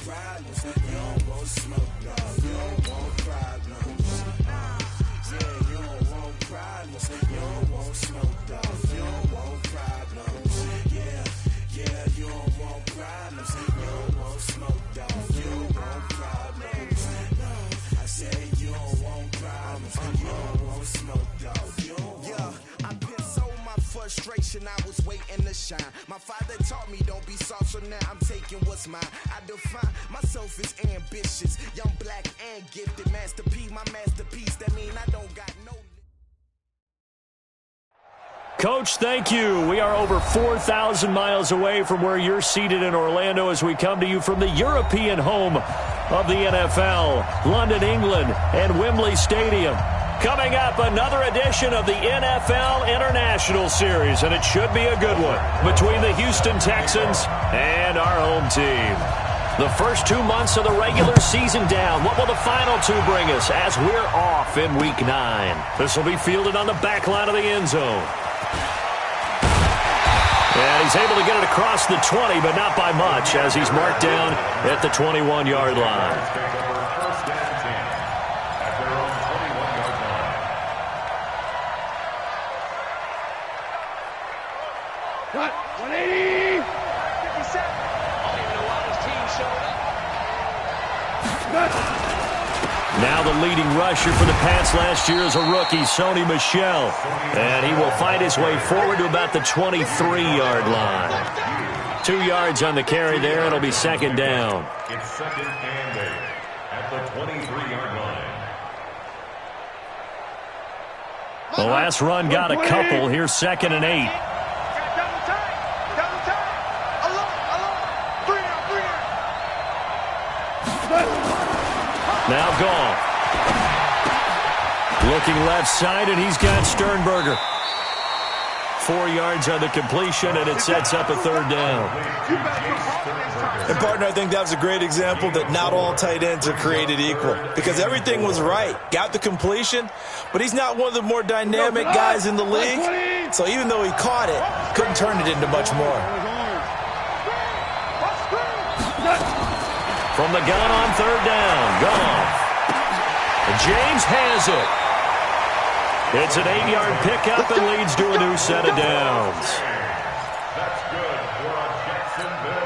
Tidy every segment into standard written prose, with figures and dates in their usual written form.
problems. You don't want smoke, dog. You don't want problems. Yeah, you don't want problems. You don't want smoke, dog. You don't want problems. Yeah, you don't want problems. You don't want smoke, dog. You don't want problems. No, I said you don't want problems. You don't want smoke, dog. You don't want. I've been so my frustration, I was waiting to shine. My father taught me don't be soft, so now I'm taking what's mine. I define myself as ambitious, young, black, and gifted. Master P, my masterpiece. That mean I don't got no. Coach, thank you. We are over 4,000 miles away from where you're seated in Orlando as we come to you from the European home of the NFL, London, England, and Wembley Stadium. Coming up, another edition of the NFL International Series, and it should be a good one between the Houston Texans and our home team. The first 2 months of the regular season down. What will the final two bring us as we're off in Week 9? This will be fielded on the back line of the end zone. And he's able to get it across the 20, but not by much, as he's marked down at the 21-yard line. Cut, 180! 57. I don't even know why this team showed up. Now the leading rusher for the Pats last year is a rookie, Sony Michel. And he will find his way forward to about the 23-yard line. 2 yards on the carry there. It'll be second down. It's second and 8 at the 23-yard line. The last run got a couple. Here's second and 8. Now Goff. Looking left side, and he's got Sternberger. 4 yards on the completion, and it sets up a third down. And, partner, I think that was a great example that not all tight ends are created equal. Because everything was right. Got the completion, but he's not one of the more dynamic guys in the league. So even though he caught it, couldn't turn it into much more. From the gun on third down, Goff. James has it. It's an 8-yard pickup and leads to a new set of downs.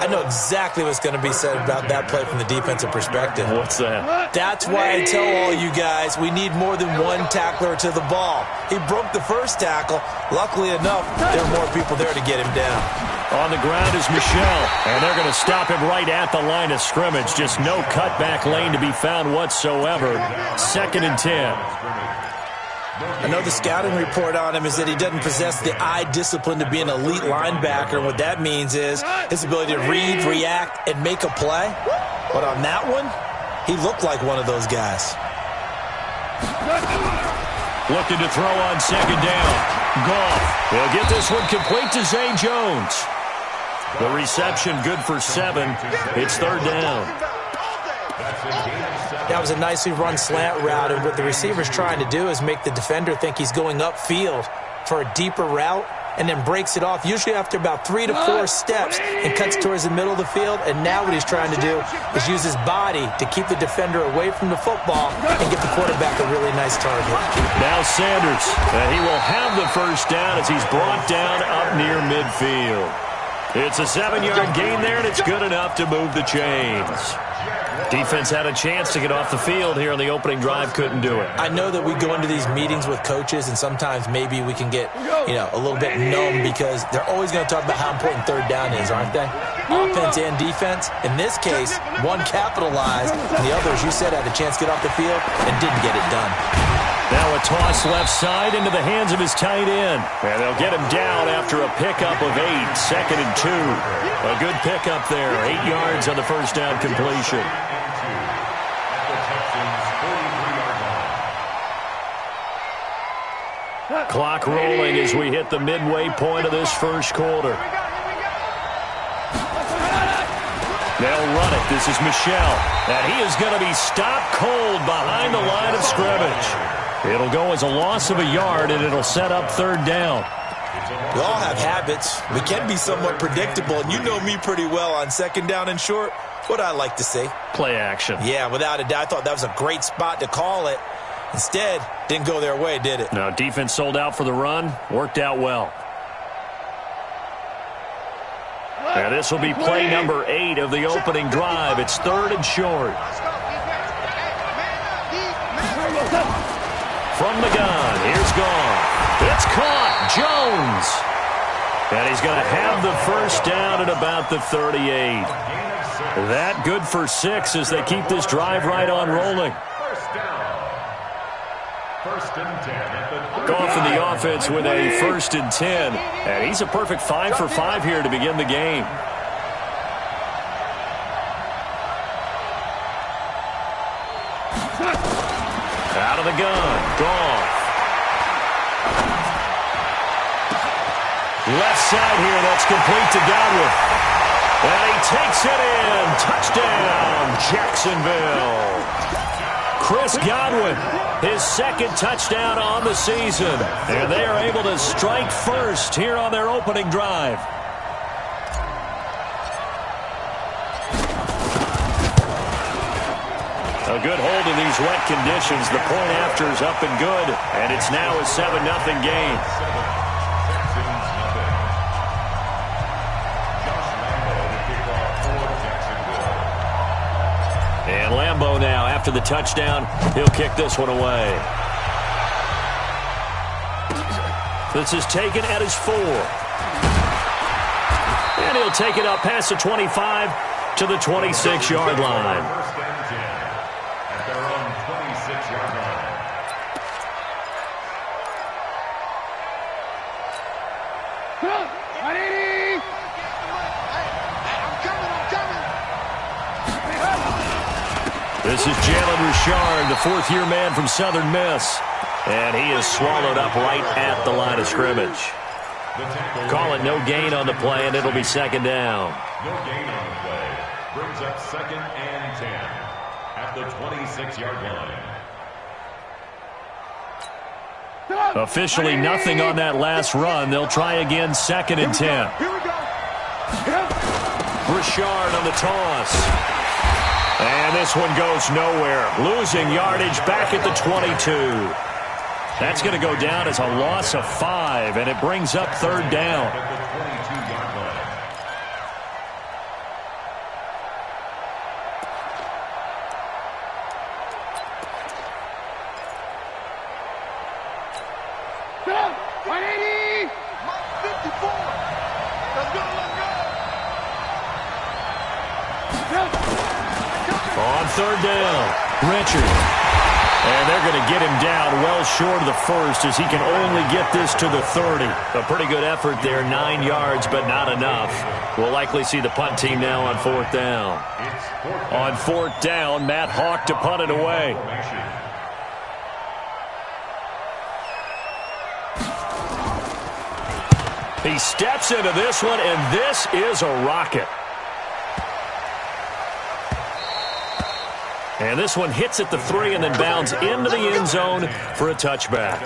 I know exactly what's going to be said about that play from the defensive perspective. What's that? That's why I tell all you guys we need more than one tackler to the ball. He broke the first tackle. Luckily enough, there were more people there to get him down. On the ground is Michel, and they're going to stop him right at the line of scrimmage. Just no cutback lane to be found whatsoever. Second and 10. I know the scouting report on him is that he doesn't possess the eye discipline to be an elite linebacker. What that means is his ability to read, react, and make a play. But on that one, he looked like one of those guys. Looking to throw on second down. Goff will get this one complete to Zay Jones. The reception good for 7. It's third down. That was a nicely run slant route, and what the receiver's trying to do is make the defender think he's going upfield for a deeper route and then breaks it off, usually after about 3 to 4 steps, and cuts towards the middle of the field. And now what he's trying to do is use his body to keep the defender away from the football and get the quarterback a really nice target. Now Sanders, and he will have the first down as he's brought down up near midfield. It's a 7-yard gain there, and it's good enough to move the chains. Defense had a chance to get off the field here on the opening drive, couldn't do it. I know that we go into these meetings with coaches, and sometimes maybe we can get, a little bit numb because they're always going to talk about how important third down is, aren't they? Offense and defense. In this case, one capitalized, and the other, as you said, had a chance to get off the field and didn't get it done. Now a toss left side into the hands of his tight end. And they'll get him down after a pickup of 8, second and 2. A good pickup there, 8 yards on the first down completion. Clock rolling as we hit the midway point of this first quarter. They'll run it. This is Michel. And he is going to be stopped cold behind the line of scrimmage. It'll go as a loss of a yard, and it'll set up third down. We all have habits. We can be somewhat predictable, and you know me pretty well on second down and short. What I like to see. Play action. Yeah, without a doubt. I thought that was a great spot to call it. Instead, didn't go their way, did it? No, defense sold out for the run. Worked out well. Now this will be play number 8 of the opening drive. It's 3rd and short. From the gun, here's Goff. It's caught. Jones. And he's going to have the first down at about the 38. That good for 6 as they keep this drive right on rolling. First and 10. Goff in the offense with a 1st and 10. And he's a perfect 5 for 5 here to begin the game. Out of the gun, Goff. Left side here, that's complete to Godwin. And he takes it in. Touchdown, Jacksonville. Chris Godwin, his 2nd touchdown on the season. And they are able to strike first here on their opening drive. A good hold in these wet conditions. The point after is up and good. And it's now a 7-0 game. And Lambeau now, after the touchdown, he'll kick this one away. This is taken at his 4. And he'll take it up past the 25 to the 26-yard line. First and 10 at their own 26-yard line. This is Jalen Richard, the 4th-year man from Southern Miss. And he is swallowed up right at the line of scrimmage. Call it no gain on the play, and it'll be 2nd down. No gain on the play. Brings up 2nd and 10 at the 26-yard line. Officially nothing on that last run. They'll try again, 2nd and 10. Here we go. Richard on the toss. And this one goes nowhere. Losing yardage back at the 22. That's going to go down as a loss of 5, and it brings up 3rd down. At the 22-yard line. Stop. 180. 54. Let's go. On 3rd down, Richard. And they're going to get him down well short of the 1st as he can only get this to the 30. A pretty good effort there, 9 yards, but not enough. We'll likely see the punt team now on 4th down. On 4th down, Matt Hawk to punt it away. He steps into this one, and this is a rocket. And this one hits at the 3 and then bounds into the end zone for a touchback.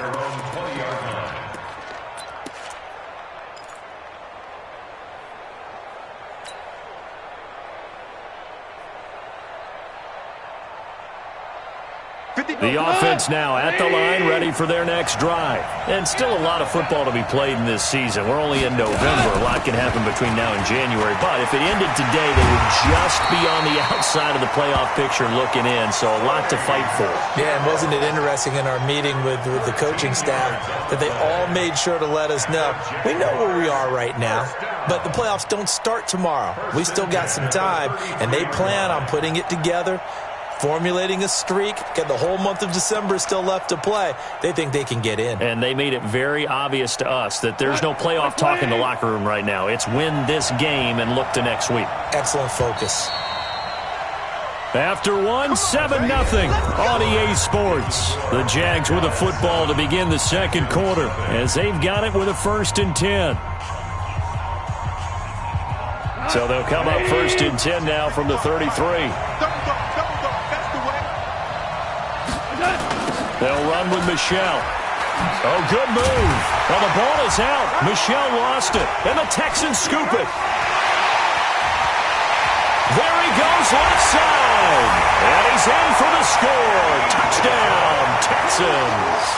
The offense now at the line, ready for their next drive. And still a lot of football to be played in this season. We're only in November. A lot can happen between now and January. But if it ended today, they would just be on the outside of the playoff picture looking in. So a lot to fight for. Yeah, and wasn't it interesting in our meeting with the coaching staff that they all made sure to let us know, we know where we are right now, but the playoffs don't start tomorrow. We still got some time, and they plan on putting it together, formulating a streak, got the whole month of December still left to play. They think they can get in. And they made it very obvious to us that there's no playoff talk in the locker room right now. It's win this game and look to next week. Excellent focus. After one, 7-0 on EA Sports. The Jags with a football to begin the 2nd quarter as they've got it with a 1st and 10. So they'll come up 1st and 10 now from the 33. They'll run with Michelle. Oh, good move. Well, the ball is out. Michelle lost it, and the Texans scoop it. There he goes is in for the score. Touchdown, Texans.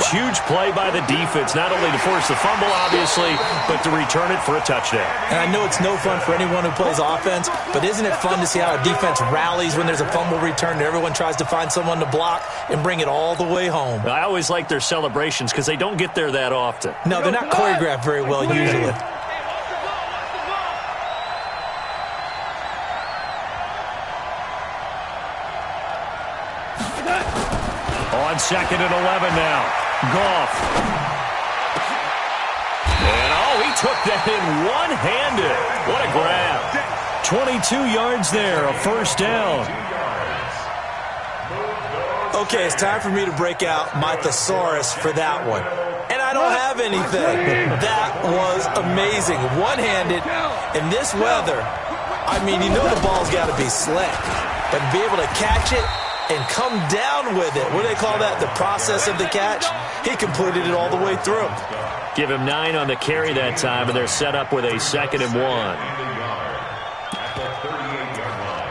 Huge play by the defense, not only to force the fumble, obviously, but to return it for a touchdown. And I know it's no fun for anyone who plays offense, but isn't it fun to see how a defense rallies when there's a fumble return and everyone tries to find someone to block and bring it all the way home? I always like their celebrations because they don't get there that often. No, they're not choreographed very well usually. On 2nd and 11 now. Goff. And, he took that in one-handed. What a grab. 22 yards there, a first down. Okay, it's time for me to break out my thesaurus for that one. And I don't have anything. That was amazing. One-handed in this weather. I mean, you know the ball's got to be slick. But to be able to catch it and come down with it. What do they call that? The process of the catch? He completed it all the way through. Give him 9 on the carry that time, and they're set up with a 2nd and 1. At the 38-yard line.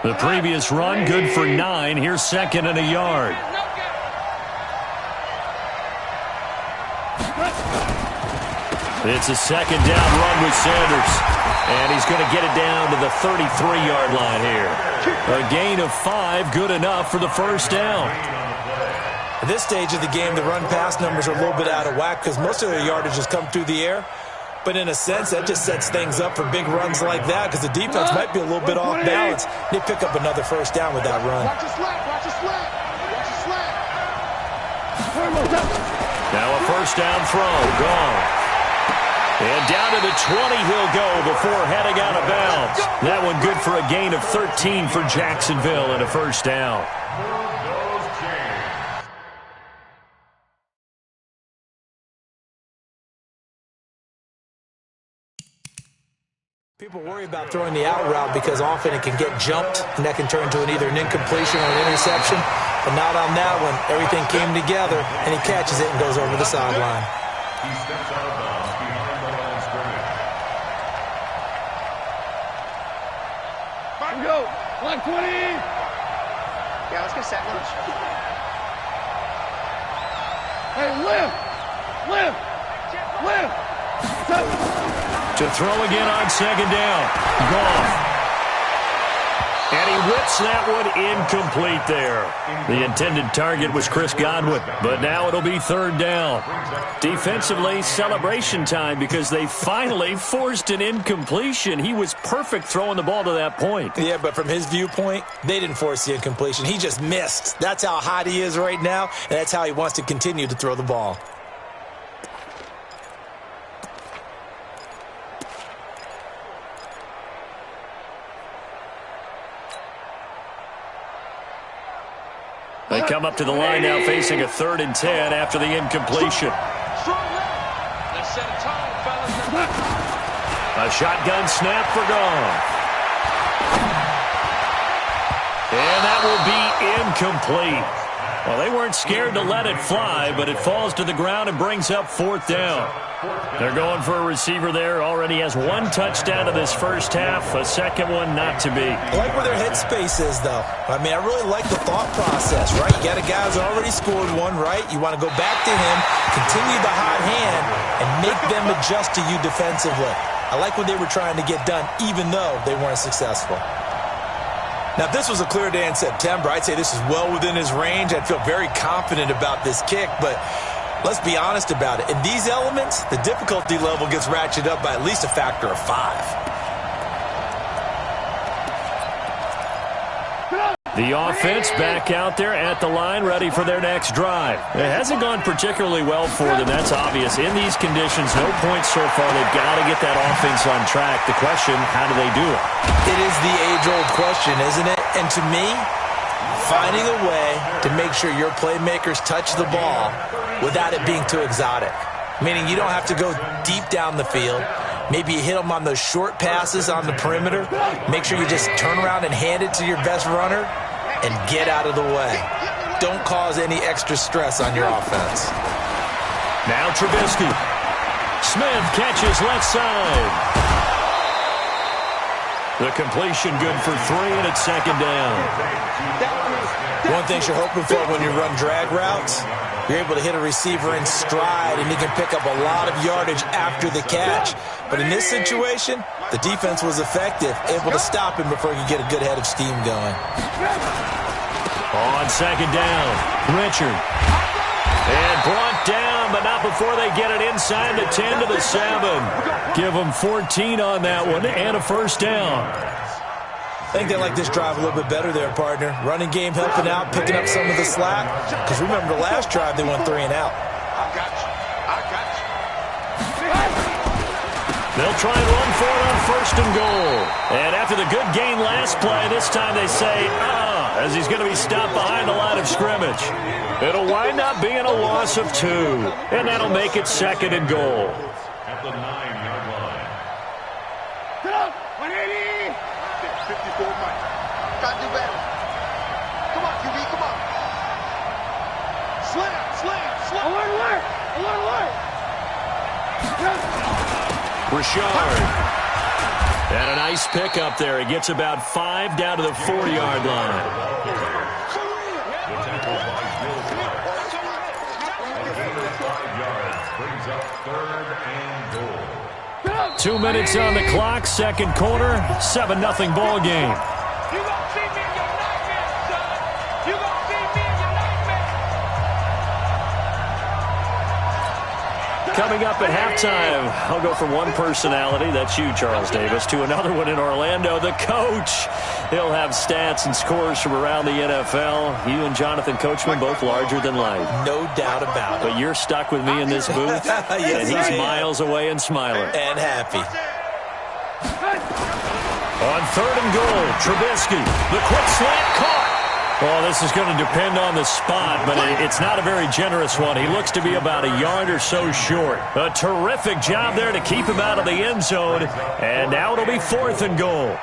The previous run, good for 9. Here's 2nd and a yard. It's a 2nd down run with Sanders. And he's going to get it down to the 33-yard line here. A gain of 5, good enough for the first down. At this stage of the game, the run-pass numbers are a little bit out of whack because most of their yardage has come through the air. But in a sense, that just sets things up for big runs like that because the defense might be a little bit off balance. They pick up another first down with that run. Watch your slap, watch your slap, watch your slap. Now a first down throw, gone. And down to the 20 he'll go before heading out of bounds. That one good for a gain of 13 for Jacksonville and a first down. People worry about throwing the out route because often it can get jumped, and that can turn into either an incompletion or an interception. But not on that one. Everything came together, and he catches it and goes over the sideline. He steps out of bounds behind the line of scrimmage. Back go. Line 20. Yeah, let's get set lunch. Hey, lift. To throw again on 2nd down. Goff. And he whips that one incomplete there. The intended target was Chris Godwin, but now it'll be 3rd down. Defensively, celebration time because they finally forced an incompletion. He was perfect throwing the ball to that point. Yeah, but from his viewpoint, they didn't force the incompletion. He just missed. That's how hot he is right now, and that's how he wants to continue to throw the ball. They come up to the line now facing a 3rd and 10 after the incompletion. Let's set a tone, fellas. A shotgun snap for Goff. And that will be incomplete. Well, they weren't scared to let it fly, but it falls to the ground and brings up 4th down. They're going for a receiver there. Already has 1 touchdown in this first half. A 2nd one not to be. I like where their headspace is, though. I mean, I really like the thought process, right? You got a guy who's already scored 1, right? You want to go back to him, continue the hot hand, and make them adjust to you defensively. I like what they were trying to get done, even though they weren't successful. Now, if this was a clear day in September, I'd say this is well within his range. I'd feel very confident about this kick, but let's be honest about it. In these elements, the difficulty level gets ratcheted up by at least a factor of 5. The offense back out there at the line, ready for their next drive. It hasn't gone particularly well for them, that's obvious. In these conditions, no points so far. They've got to get that offense on track. The question, how do they do it? It is the age-old question, isn't it? And to me, finding a way to make sure your playmakers touch the ball without it being too exotic. Meaning you don't have to go deep down the field. Maybe you hit them on those short passes on the perimeter. Make sure you just turn around and hand it to your best runner. and get out of the way. Don't cause any extra stress on your offense. Now Trubisky. Smith catches left side. The completion good for 3, and it's second down. One thing you're hoping for when you run drag routes, you're able to hit a receiver in stride, and he can pick up a lot of yardage after the catch. But in this situation, the defense was effective, able to stop him before he could get a good head of steam going. On second down, Richard. And brought down, but not before they get it inside the 10 to the 7. Give them 14 on that one and a first down. I think they like this drive a little bit better there, partner. Running game helping out, picking up some of the slack. Because remember the last drive, they went 3 and out. I got you. They'll try and run for it on first and goal. And after the good gain last play, this time they say, as he's going to be stopped behind the line of scrimmage. It'll wind up being a loss of 2. And that'll make it second and goal. At the 9-yard line. Get up. 180. 54 Mike. Gotta do better. Come on, QB, come on. Slam. Alert. Richard. And a nice pickup there. He gets about 5 down to the 4-yard line. The tackle by Will Clark. A gain of 5 yards brings up 3rd and goal. 2 minutes on the clock, second quarter, 7-0 ball game. You gonna see me in your nightmares, son. You gonna see me in your nightmares. Coming up at halftime, I'll go from one personality, that's you, Charles Davis, to another one in Orlando, the coach. He'll have stats and scores from around the NFL. You and Jonathan Coachman, both larger than life. No doubt about it. But you're stuck with me in this booth, Yes, and he's I am. miles away and smiling. And happy. On third and goal, Trubisky, the quick slant caught. Well, this is going to depend on the spot, but it's not a very generous one. He looks to be about a yard or so short. A terrific job there to keep him out of the end zone, and now it'll be 4th and goal.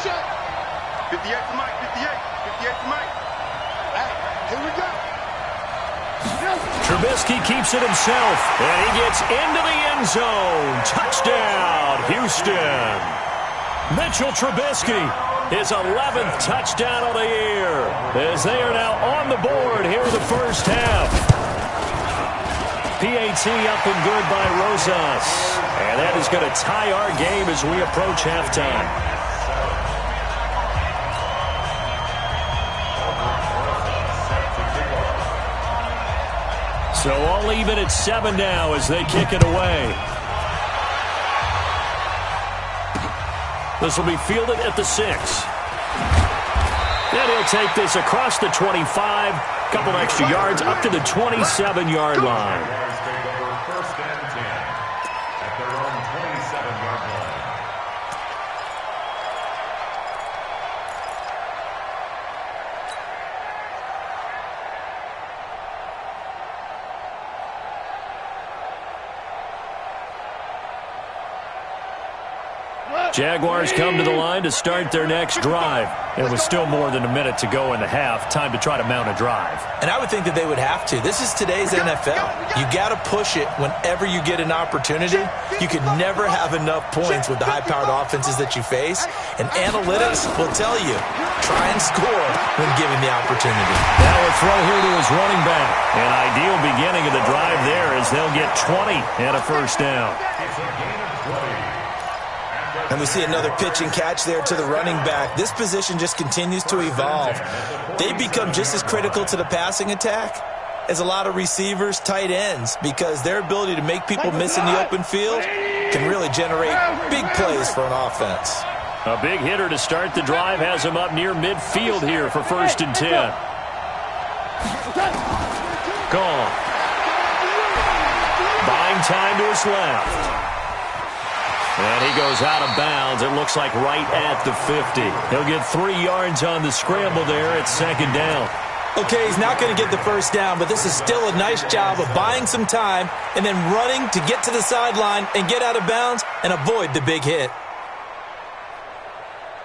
Check. 58 to Mike, 58 to Mike. Hey, here we go. Trubisky keeps it himself, and he gets into the end zone. Touchdown, Houston. Mitchell Trubisky, his 11th touchdown of the year, as they are now on the board here in the first half. PAT up and good by Rosas. And that is going to tie our game as we approach halftime. So all even at 7 now as they kick it away. This will be fielded at the 6. And he'll take this across the 25. Couple extra yards up to the 27-yard line. First and 10 at their own 27-yard line. Jaguars come to the line to start their next drive. And with still more than a minute to go in the half, time to try to mount a drive. And I would think that they would have to. This is today's NFL. You got to push it whenever you get an opportunity. You could never have enough points with the high-powered offenses that you face. And analytics will tell you, try and score when given the opportunity. Now a throw here to his running back. An ideal beginning of the drive there as they'll get 20 and a first down. It's a gain of 20. And we see another pitch and catch there to the running back. This position just continues to evolve. They become just as critical to the passing attack as a lot of receivers, tight ends, because their ability to make people miss in the open field can really generate big plays for an offense. A big hitter to start the drive has him up near midfield here for first and 10. Gone. time to his left. And he goes out of bounds. It looks like right at the 50. He'll get 3 yards on the scramble there at second down. Okay, he's not going to get the first down, but this is still a nice job of buying some time and then running to get to the sideline and get out of bounds and avoid the big hit.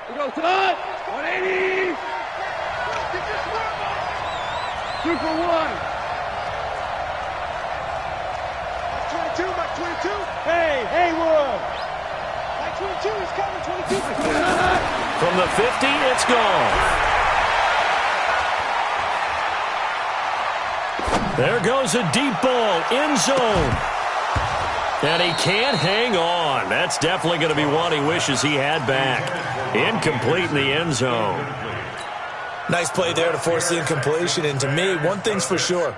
We go, son. 180. 2 for 1. 22, Mike 22. Hey, Haywood. Mike 22, he's coming, 22. From the 50, it's gone. There goes a deep ball, end zone. And he can't hang on. That's definitely going to be one he wishes he had back. Incomplete in the end zone. Nice play there to force the incompletion. And to me, one thing's for sure.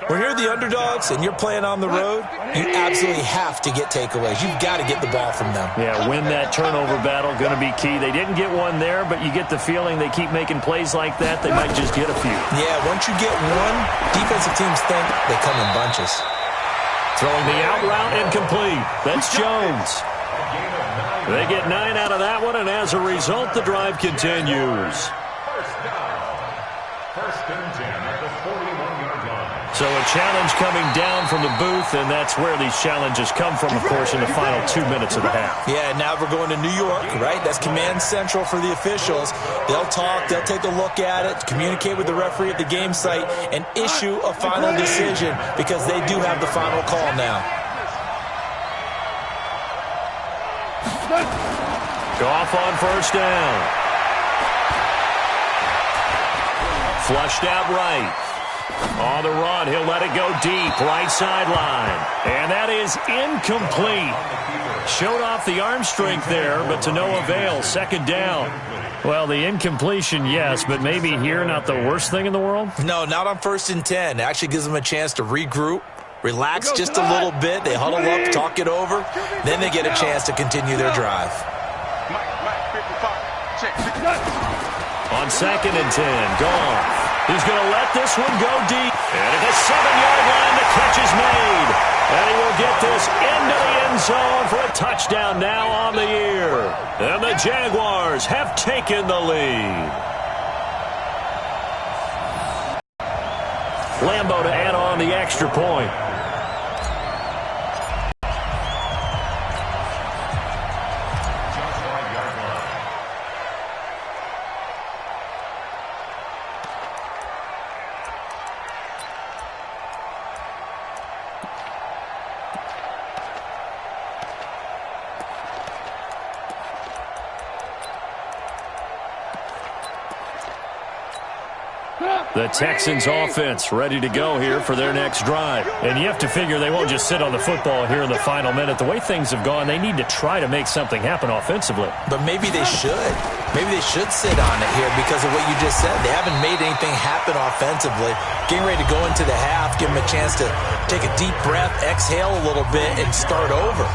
When you're the underdogs and you're playing on the road, you absolutely have to get takeaways. You've got to get the ball from them. Yeah, win that turnover battle, going to be key. They didn't get one there, but you get the feeling they keep making plays like that, they might just get a few. Yeah, once you get one, defensive teams think they come in bunches. Throwing the out route incomplete. That's Jones. They get 9 out of that one, and as a result, the drive continues. First and 10 at the 41-yard line. So a challenge coming down from the booth, and that's where these challenges come from, of course, in the final 2 minutes of the half. Yeah, now we're going to New York, right? That's command central for the officials. They'll talk, they'll take a look at it, communicate with the referee at the game site, and issue a final decision because they do have the final call now. Goff on first down. Flushed out right. On the run, he'll let it go deep, right sideline. And that is incomplete. Showed off the arm strength there, but to no avail. Second down. Well, the incompletion, yes, but maybe here not the worst thing in the world? No, not on 1st and 10. It actually gives them a chance to regroup, relax just a little bit. They huddle up, talk it over. Then they get a chance to continue their drive. On 2nd and 10, Goff. He's going to let this one go deep. And at the 7-yard line, the catch is made. And he will get this into the end zone for a touchdown now on the year. And the Jaguars have taken the lead. Lambeau to add on the extra point. The Texans offense ready to go here for their next drive. And you have to figure they won't just sit on the football here in the final minute. The way things have gone, they need to try to make something happen offensively. But maybe they should. Maybe they should sit on it here because of what you just said. They haven't made anything happen offensively. Getting ready to go into the half, give them a chance to take a deep breath, exhale a little bit, and start over.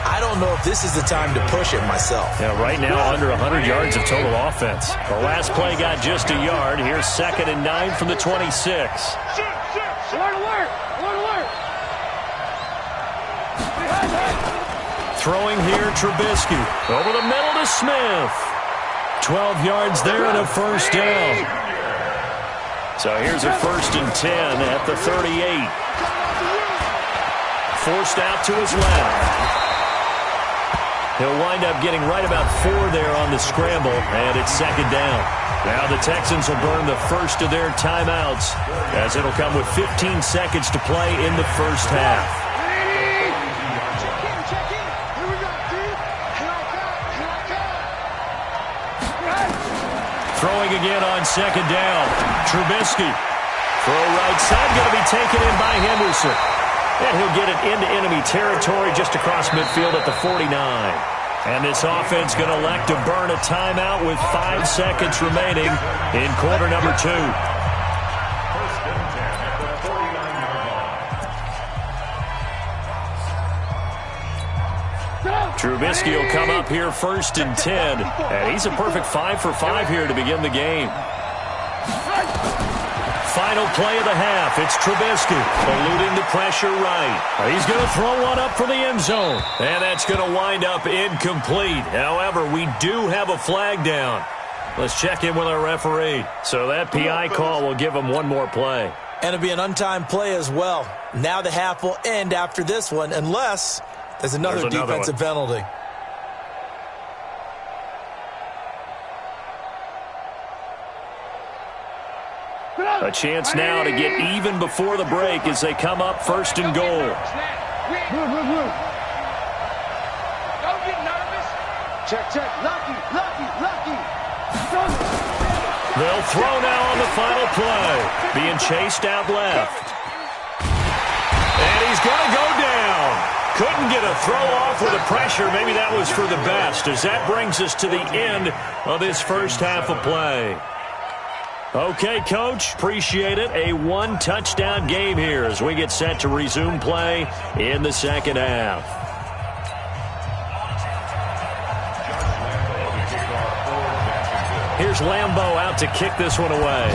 I don't know if this is the time to push it myself. Yeah, right now under 100 yards of total offense. The last play got just a yard. Here's 2nd and 9 from the 26. Alert! Throwing here, Trubisky. Over the middle to Smith. 12 yards there and a first down. So here's a 1st and 10 at the 38. Forced out to his left. He'll wind up getting right about 4 there on the scramble, and it's 2nd down. Now the Texans will burn the first of their timeouts, as it'll come with 15 seconds to play in the first half. Throwing again on 2nd down. Trubisky. Throw right side, going to be taken in by Henderson. And he'll get it into enemy territory just across midfield at the 49. And this offense going to elect to burn a timeout with 5 seconds remaining in quarter number 2. First and 10 at the 49-yard line. Trubisky will come up here 1st and 10. And he's a perfect 5 for 5 here to begin the game. 5 final play of the half. It's Trubisky eluding the pressure right. He's going to throw one up for the end zone. And that's going to wind up incomplete. However, we do have a flag down. Let's check in with our referee. So that PI call will give him one more play. And it'll be an untimed play as well. Now the half will end after this one unless there's another defensive penalty. A chance now to get even before the break as they come up first and goal. Don't get nervous. Check. Lucky. They'll throw now on the final play. Being chased out left. And he's going to go down. Couldn't get a throw off with the pressure. Maybe that was for the best, as that brings us to the end of this first half of play. Okay, Coach, appreciate it. A one-touchdown game here as we get set to resume play in the second half. Here's Lambeau out to kick this one away.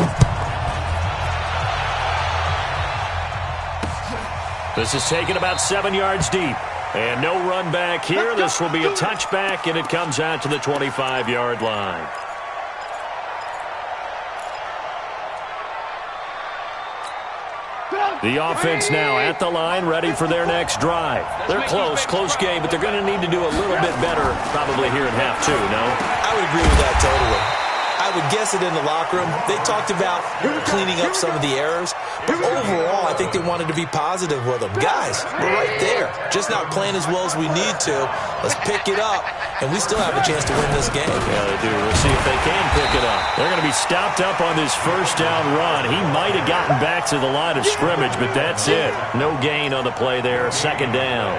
This is taken about 7 yards deep. And no run back here. This will be a touchback, and it comes out to the 25-yard line. The offense now at the line, ready for their next drive. They're close game, but they're going to need to do a little bit better probably here in half two, no? I would agree with that totally. I would guess it in the locker room. They talked about cleaning up some of the errors, but overall, I think they wanted to be positive with them. Guys, we're right there. Just not playing as well as we need to. Let's pick it up, and we still have a chance to win this game. Yeah, they do. We'll see if they can pick it up. They're going to be stopped up on this first down run. He might have gotten back to the line of scrimmage, but that's it. No gain on the play there. Second down.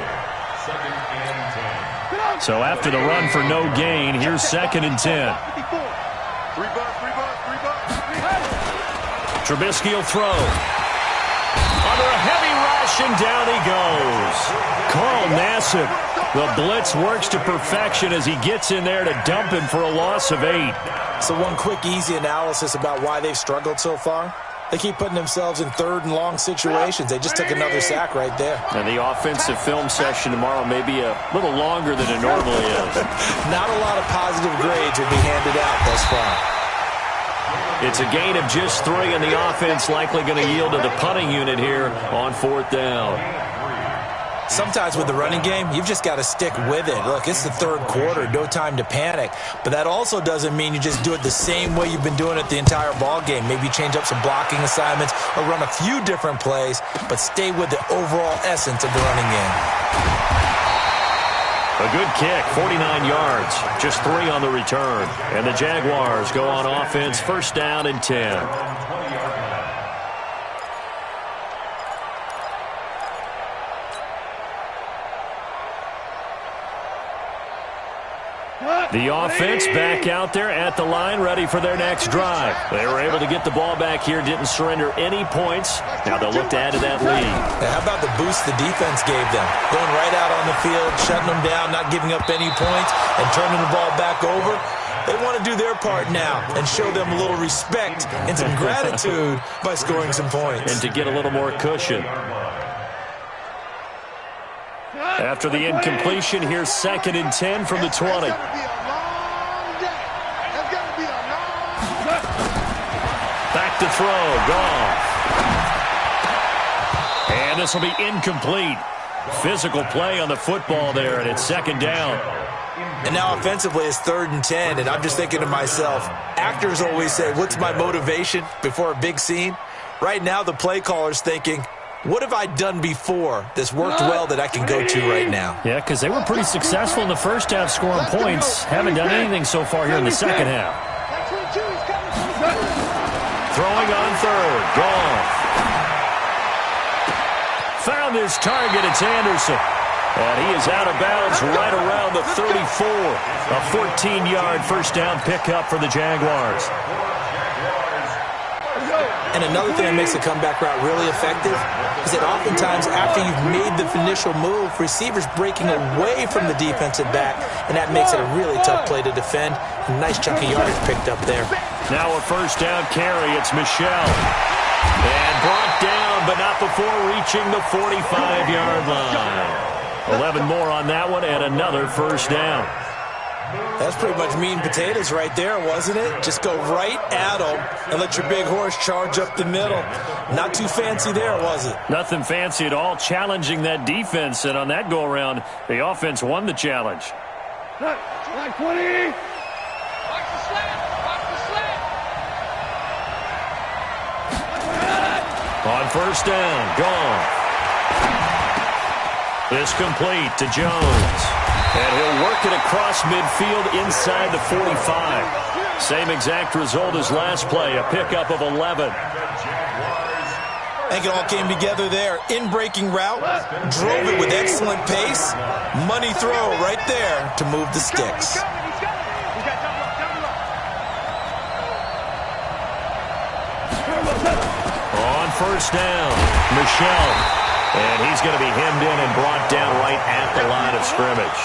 So after the run for no gain, here's 2nd and 10. Trubisky will throw. Under a heavy rush, and down he goes. Carl Nassib, the blitz works to perfection as he gets in there to dump him for a loss of 8. So one quick, easy analysis about why they've struggled so far. They keep putting themselves in third and long situations. They just took another sack right there. And the offensive film session tomorrow may be a little longer than it normally is. Not a lot of positive grades will be handed out thus far. It's a gain of just 3, and the offense likely going to yield to the punting unit here on 4th down. Sometimes with the running game, you've just got to stick with it. Look, it's the third quarter, no time to panic. But that also doesn't mean you just do it the same way you've been doing it the entire ball game. Maybe change up some blocking assignments or run a few different plays, but stay with the overall essence of the running game. A good kick, 49 yards, just 3 on the return. And the Jaguars go on offense, first down and 10. The offense back out there at the line, ready for their next drive. They were able to get the ball back here, didn't surrender any points. Now they'll look to add to that lead. Now, how about the boost the defense gave them? Going right out on the field, shutting them down, not giving up any points, and turning the ball back over. They want to do their part now and show them a little respect and some gratitude by scoring some points. And to get a little more cushion. After the incompletion, here's 2nd and 10 from the 20. Back to throw, Goff. And this will be incomplete. Physical play on the football there, and it's 2nd down. And now offensively it's 3rd and 10, and I'm just thinking to myself, actors always say, what's my motivation before a big scene? Right now the play caller's thinking, what have I done before that's worked well that I can go to right now? Yeah, because they were pretty successful in the first half scoring points. Haven't done anything so far here in the second half. Throwing on 3rd. Goff. Found his target. It's Anderson. And he is out of bounds right around the 34. A 14-yard first down pickup for the Jaguars. And another thing that makes the comeback route really effective is that oftentimes after you've made the initial move, receivers breaking away from the defensive back, and that makes it a really tough play to defend. A nice chunk of yardage picked up there. Now a first down carry. It's Michel. And brought down, but not before reaching the 45-yard line. 11 more on that one and another first down. That's pretty much meat and potatoes right there, wasn't it? Just go right at them and let your big horse charge up the middle. Not too fancy there, was it? Nothing fancy at all, challenging that defense. And on that go-around, the offense won the challenge. Like 20. Watch the slant. Watch the slant. On first down, gone. This complete to Jones. And he'll work it across midfield inside the 45. Same exact result as last play, a pickup of 11. I think it all came together there. In-breaking route, drove it with excellent pace. Money throw right there to move the sticks. On first down, Michelle. And he's going to be hemmed in and brought down right at the line of scrimmage.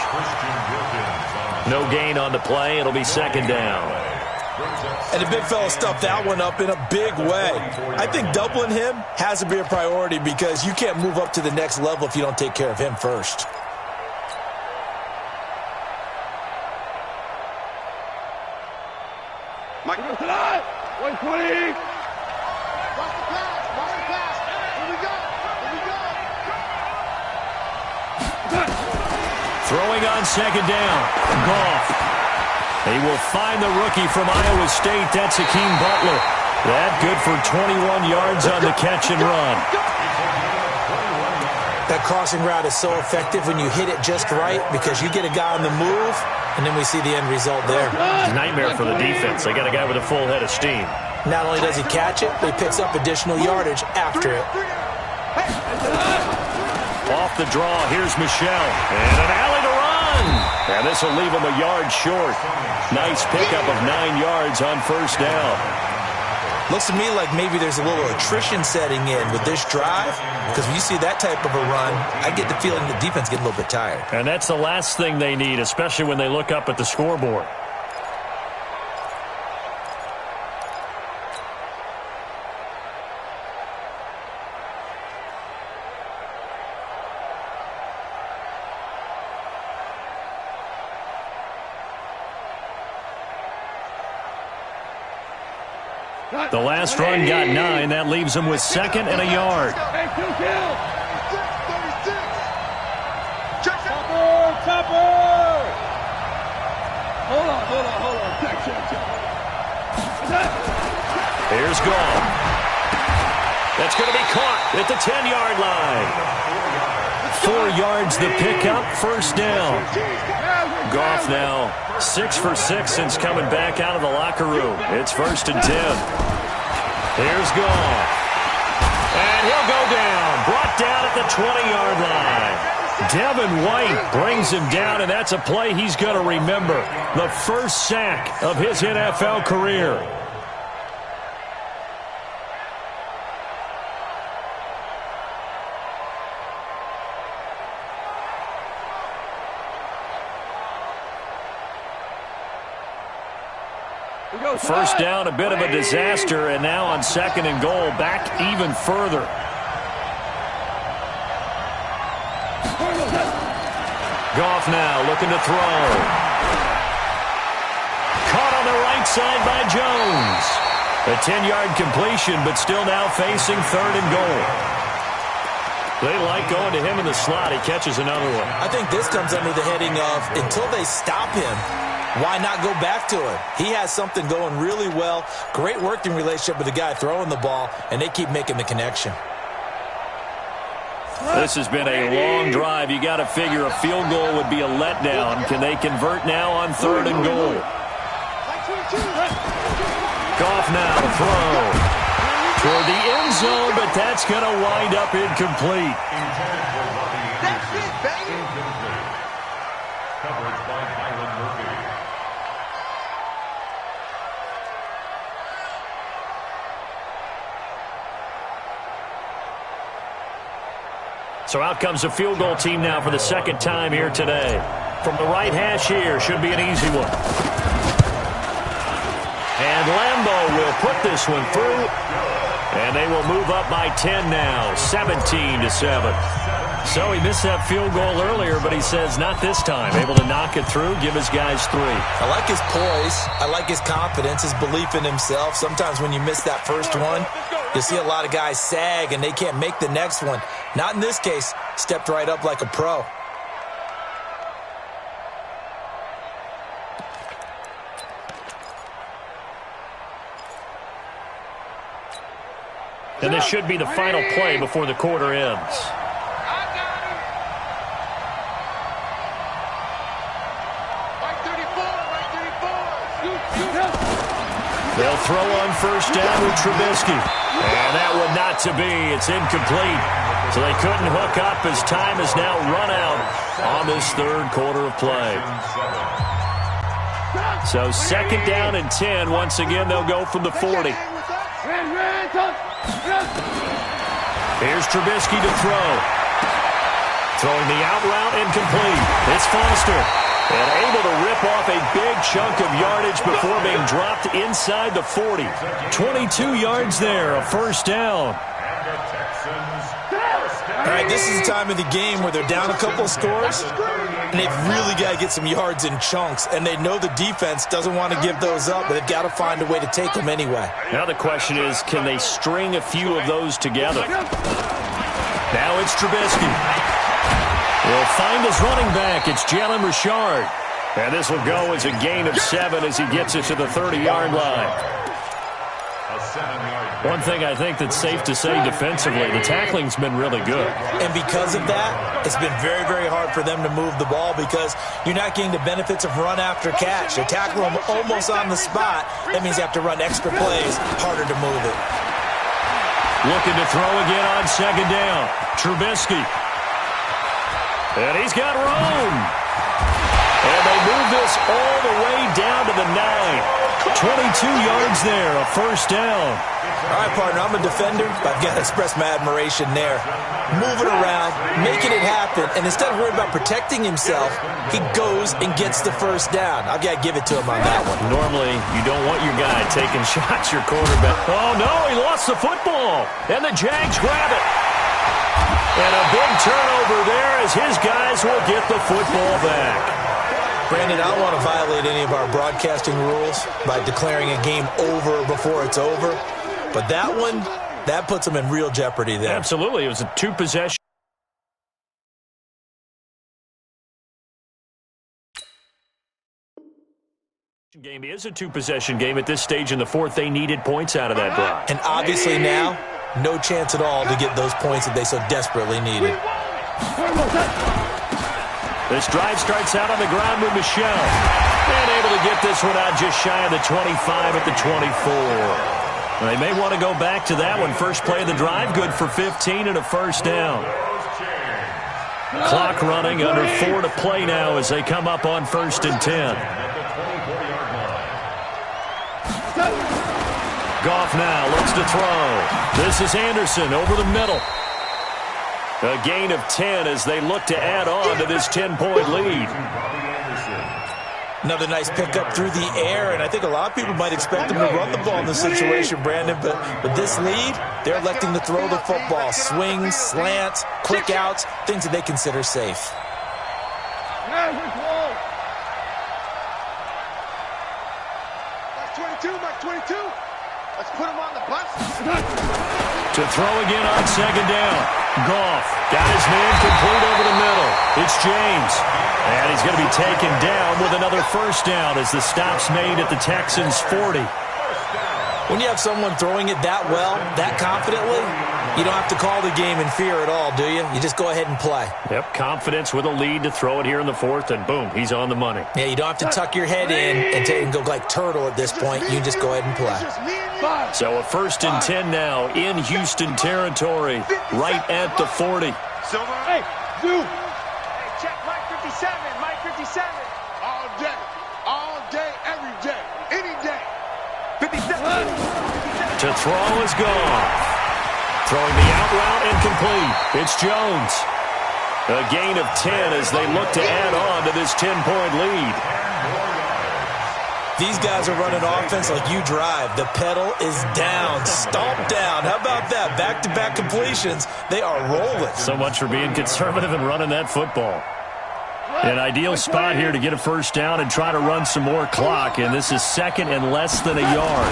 No gain on the play. It'll be second down. And the big fella stuffed that one up in a big way. I think doubling him has to be a priority because you can't move up to the next level if you don't take care of him first. Mike, 120. Throwing on second down, Goff. He will find the rookie from Iowa State. That's Hakeem Butler. That good for 21 yards on the catch and run. That crossing route is so effective when you hit it just right because you get a guy on the move, and then we see the end result there. Nightmare for the defense. They got a guy with a full head of steam. Not only does he catch it, but he picks up additional yardage after it. Off the draw, here's Michelle. And an alley to run. And this will leave him a yard short. Nice pickup of 9 yards on first down. Looks to me like maybe there's a little attrition setting in with this drive, because when you see that type of a run, I get the feeling the defense gets a little bit tired. And that's the last thing they need, especially when they look up at the scoreboard. The last run got 9. That leaves him with second and a yard. Hey, kill. Chopper. Hold on. Check. Here's Goff. That's going to be caught at the 10-yard line. 4 yards the pickup, first down. Goff now 6 for 6 since coming back out of the locker room. It's first and 10. Here's Goff. And he'll go down. Brought down at the 20-yard line. Devin White brings him down, and that's a play he's going to remember. The first sack of his NFL career. First down, a bit of a disaster, and now on second and goal, back even further. Goff now looking to throw. Caught on the right side by Jones. A 10-yard completion, but still now facing third and goal. They like going to him in the slot. He catches another one. I think this comes under the heading of until they stop him, why not go back to him? He has something going really well. Great working relationship with the guy throwing the ball, and they keep making the connection. This has been a long drive. You got to figure a field goal would be a letdown. Can they convert now on third and goal? Goff now to throw. Toward the end zone, but that's going to wind up incomplete. That's it, baby. Coverage by Byron Murphy. So out comes the field goal team now for the second time here today. From the right hash here, should be an easy one. And Lambeau will put this one through. And they will move up by 10 now, 17-7. So he missed that field goal earlier, but he says not this time. Able to knock it through, give his guys 3. I like his poise. I like his confidence, his belief in himself. Sometimes when you miss that first one, you see a lot of guys sag and they can't make the next one. Not in this case. Stepped right up like a pro. And this should be the final play before the quarter ends. They'll throw on first down with Trubisky. And that one not to be. It's incomplete. So they couldn't hook up as time is now run out on this third quarter of play. So second down and 10. Once again, they'll go from the 40. Here's Trubisky to throw. Throwing the out route incomplete. It's Foster. And able to rip off a big chunk of yardage before being dropped inside the 40. 22 yards there, a first down. All right, this is the time of the game where they're down a couple of scores, and they've really got to get some yards in chunks, and they know the defense doesn't want to give those up, but they've got to find a way to take them anyway. Now the question is, can they string a few of those together? Now it's Trubisky. He'll find his running back. It's Jalen Richard. And this will go as a gain of 7 as he gets it to the 30-yard line. One thing I think that's safe to say defensively, the tackling's been really good. And because of that, it's been very, very hard for them to move the ball because you're not getting the benefits of run after catch. They tackle them almost on the spot. That means you have to run extra plays, harder to move it. Looking to throw again on second down. Trubisky. And he's got room. And they move this all the way down to the 9. 22 yards there, a first down. All right, partner, I'm a defender, but I've got to express my admiration there. Moving around, making it happen, and instead of worrying about protecting himself, he goes and gets the first down. I've got to give it to him on that one. Normally, you don't want your guy taking shots, your quarterback. Oh, no, he lost the football. And the Jags grab it. And a big turnover there as his guys will get the football back. Brandon, I don't want to violate any of our broadcasting rules by declaring a game over before it's over. But that one, that puts them in real jeopardy there. Absolutely. It was a two-possession game. It is a two-possession game at this stage in the fourth. They needed points out of that drive. And obviously now, no chance at all to get those points that they so desperately needed. This drive starts out on the ground with Michel. And able to get this one out just shy of the 25 at the 24. They may want to go back to that one. First play of the drive, good for 15 and a first down. Clock running, under 4 to play now as they come up on first and 10. Goff now looks to throw. This is Anderson over the middle. A gain of 10 as they look to add on to this 10-point lead. Another nice pickup through the air, and I think a lot of people might expect them to run the ball in this situation, Brandon, but with this lead, they're electing to throw the football. Swings, slants, quick outs, things that they consider safe. Mike 22, Mike 22. Let's put him on the bus. To throw again on second down. Goff got his man complete over the middle. It's James. And he's going to be taken down with another first down as the stop's made at the Texans' 40. When you have someone throwing it that well, that confidently, you don't have to call the game in fear at all, do you? You just go ahead and play. Yep, confidence with a lead to throw it here in the fourth, and boom, he's on the money. Yeah, you don't have to tuck your head in and go like turtle at this point. You just go ahead and play. So a first and 10 now in Houston territory, right at the 40. Silver. Hey, dude. Hey, check Mike 57, Mike 57. All day, every day, any day. 57. To throw is gone. Throwing the out route incomplete. It's Jones. A gain of 10 as they look to add on to this 10-point lead. These guys are running offense like you drive. The pedal is down, stomp down. How about that? Back-to-back completions. They are rolling. So much for being conservative and running that football. An ideal spot here to get a first down and try to run some more clock, and this is second and less than a yard.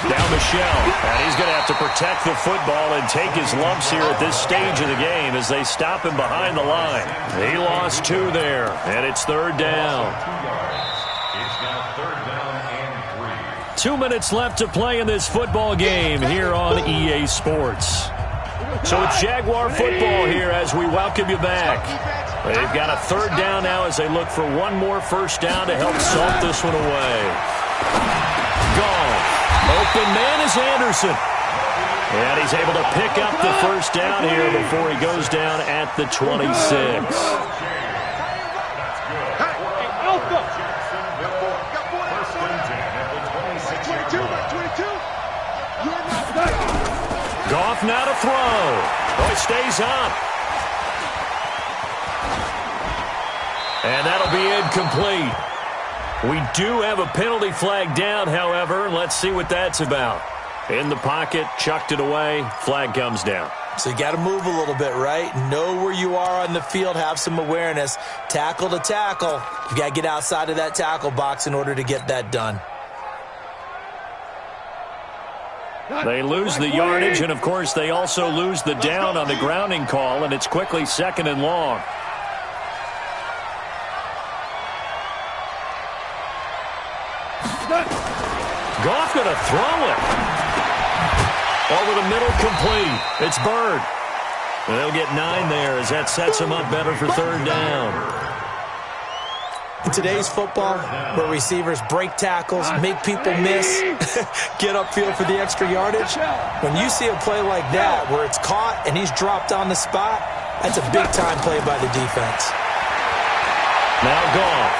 Now Michelle, and he's going to have to protect the football and take his lumps here at this stage of the game as they stop him behind the line. He lost 2 there, and it's third down. It's now third down and 3. 2 minutes left to play in this football game here on EA Sports. So it's Jaguar football here as we welcome you back. They've got a third down now as they look for one more first down to help salt this one away. Gone. Open man is Anderson. And he's able to pick up the first down here before he goes down at the 26. Goff now to throw. Oh, it stays up. And that'll be incomplete. We do have a penalty flag down, however. Let's see what that's about. In the pocket, chucked it away. Flag comes down. So you got to move a little bit, right? Know where you are on the field. Have some awareness. Tackle to tackle. You got to get outside of that tackle box in order to get that done. They lose the yardage, and, of course, they also lose the down on the grounding call, and it's quickly second and long. Goff going to throw it. Over the middle, complete. It's Bird. They'll get 9 there as that sets him up better for third down. In today's football, where receivers break tackles, make people miss, get upfield for the extra yardage, when you see a play like that where it's caught and he's dropped on the spot, that's a big-time play by the defense. Now Goff.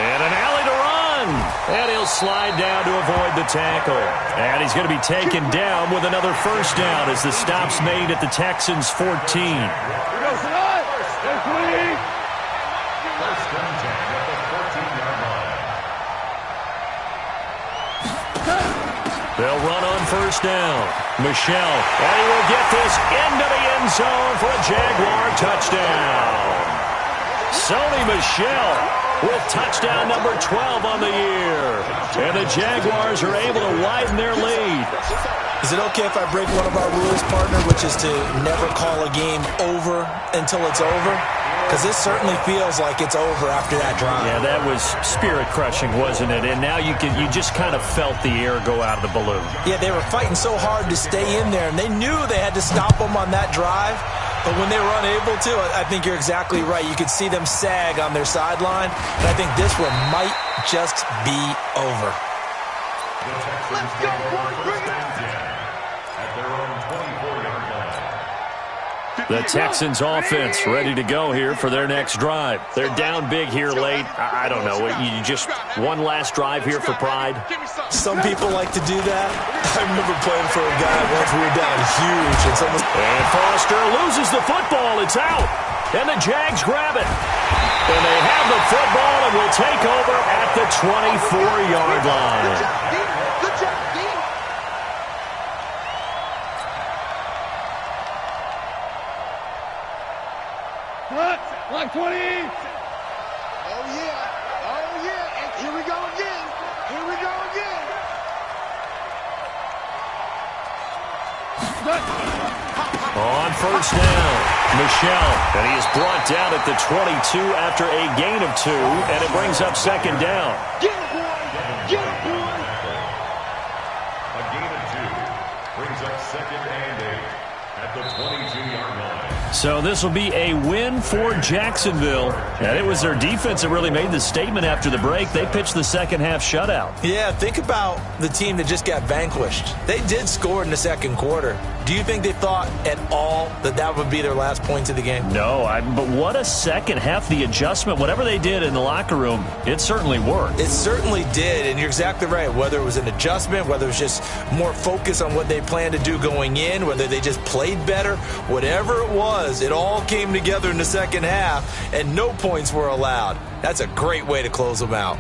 And an alley to run. And he'll slide down to avoid the tackle. And he's going to be taken down with another first down as the stop's made at the Texans' 14. They'll run on first down. Michelle, and he will get this into the end zone for a Jaguar touchdown. Sony Michel with touchdown number 12 on the year. And the Jaguars are able to widen their lead. Is it okay if I break one of our rules, partner, which is to never call a game over until it's over? Because this certainly feels like it's over after that drive. Yeah, that was spirit-crushing, wasn't it? And now you just kind of felt the air go out of the balloon. Yeah, they were fighting so hard to stay in there, and they knew they had to stop them on that drive. But when they were unable to, I think you're exactly right. You could see them sag on their sideline, and I think this one might just be over. Let's go, boys. Bring it on. At their own 24-yard line. The Texans offense ready to go here for their next drive. They're down big here late. I don't know. You just one last drive here for pride? Some people like to do that. I remember playing for a guy once we were down huge. And Foster loses the football. It's out. And the Jags grab it. And they have the football and will take over at the 24-yard line. Like 20. Oh, yeah. Oh, yeah. And here we go again. Here we go again. On first down, Michelle. And he is brought down at the 22 after a gain of 2. And it brings up second down. Get it, boy. Get it, boy. A gain of 2 brings up second and 8 at the 22-yard line. So this will be a win for Jacksonville. And it was their defense that really made the statement after the break. They pitched the second-half shutout. Yeah, think about the team that just got vanquished. They did score in the second quarter. Do you think they thought at all that that would be their last points of the game? No, but what a second half. The adjustment, whatever they did in the locker room, it certainly worked. It certainly did, and you're exactly right. Whether it was an adjustment, whether it was just more focus on what they planned to do going in, whether they just played better, whatever it was, it all came together in the second half, and no points were allowed. That's a great way to close them out.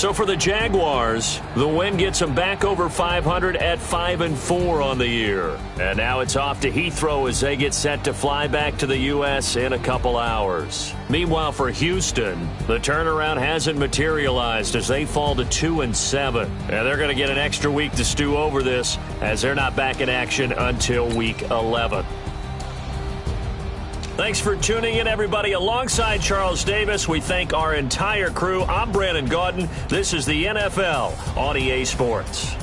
So for the Jaguars, the win gets them back over 500 at 5-4 on the year. And now it's off to Heathrow as they get set to fly back to the U.S. in a couple hours. Meanwhile, for Houston, the turnaround hasn't materialized as they fall to 2-7. And they're going to get an extra week to stew over this as they're not back in action until Week 11. Thanks for tuning in, everybody. Alongside Charles Davis, we thank our entire crew. I'm Brandon Gaudin. This is the NFL on EA Sports.